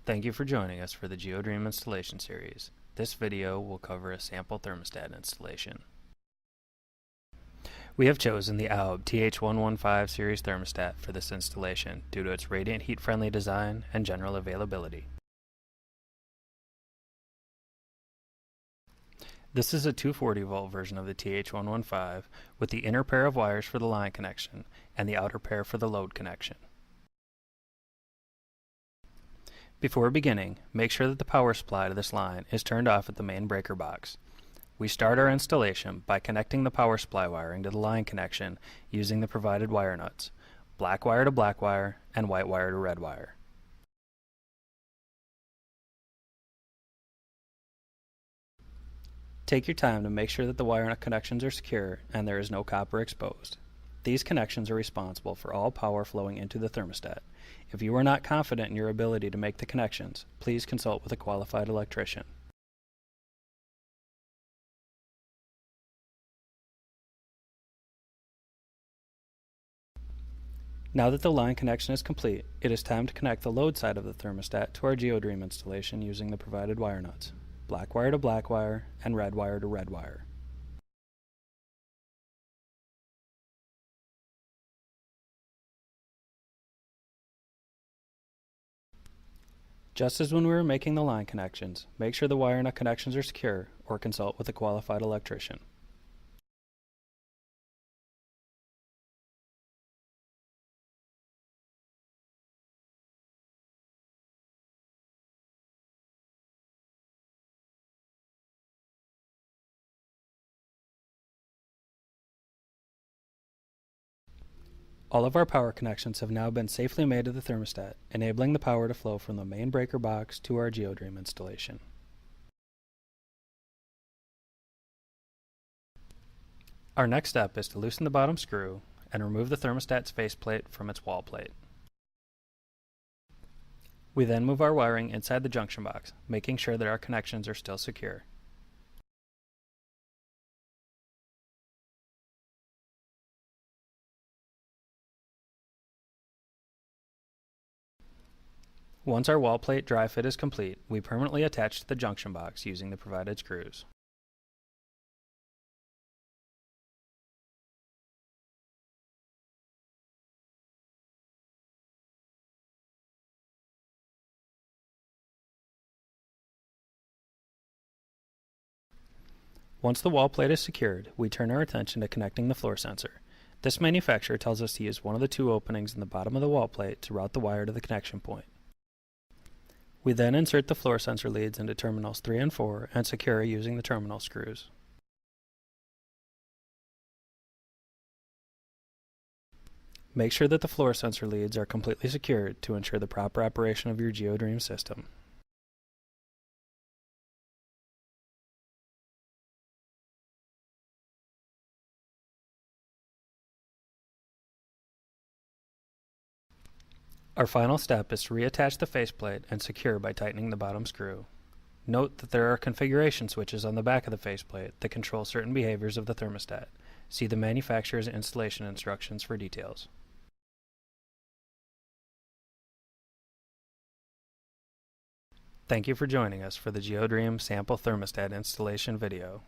Thank you for joining us for the GeoDream installation series. This video will cover a sample thermostat installation. We have chosen the AUB TH115 series thermostat for this installation due to its radiant heat-friendly design and general availability. This is a 240-volt version of the TH115 with the inner pair of wires for the line connection and the outer pair for the load connection. Before beginning, make sure that the power supply to this line is turned off at the main breaker box. We start our installation by connecting the power supply wiring to the line connection using the provided wire nuts, black wire to black wire and white wire to red wire. Take your time to make sure that the wire nut connections are secure and there is no copper exposed. These connections are responsible for all power flowing into the thermostat. If you are not confident in your ability to make the connections, please consult with a qualified electrician. Now that the line connection is complete, it is time to connect the load side of the thermostat to our GeoDream installation using the provided wire nuts, black wire to black wire and red wire to red wire. Just as when we were making the line connections, make sure the wire nut connections are secure or consult with a qualified electrician. All of our power connections have now been safely made to the thermostat, enabling the power to flow from the main breaker box to our GeoDream installation. Our next step is to loosen the bottom screw and remove the thermostat's faceplate from its wall plate. We then move our wiring inside the junction box, making sure that our connections are still secure. Once our wall plate dry fit is complete, we permanently attach to the junction box using the provided screws. Once the wall plate is secured, we turn our attention to connecting the floor sensor. This manufacturer tells us to use one of the two openings in the bottom of the wall plate to route the wire to the connection point. We then insert the floor sensor leads into terminals 3 and 4 and secure using the terminal screws. Make sure that the floor sensor leads are completely secured to ensure the proper operation of your GeoDream system. Our final step is to reattach the faceplate and secure by tightening the bottom screw. Note that there are configuration switches on the back of the faceplate that control certain behaviors of the thermostat. See the manufacturer's installation instructions for details. Thank you for joining us for the GeoDream sample thermostat installation video.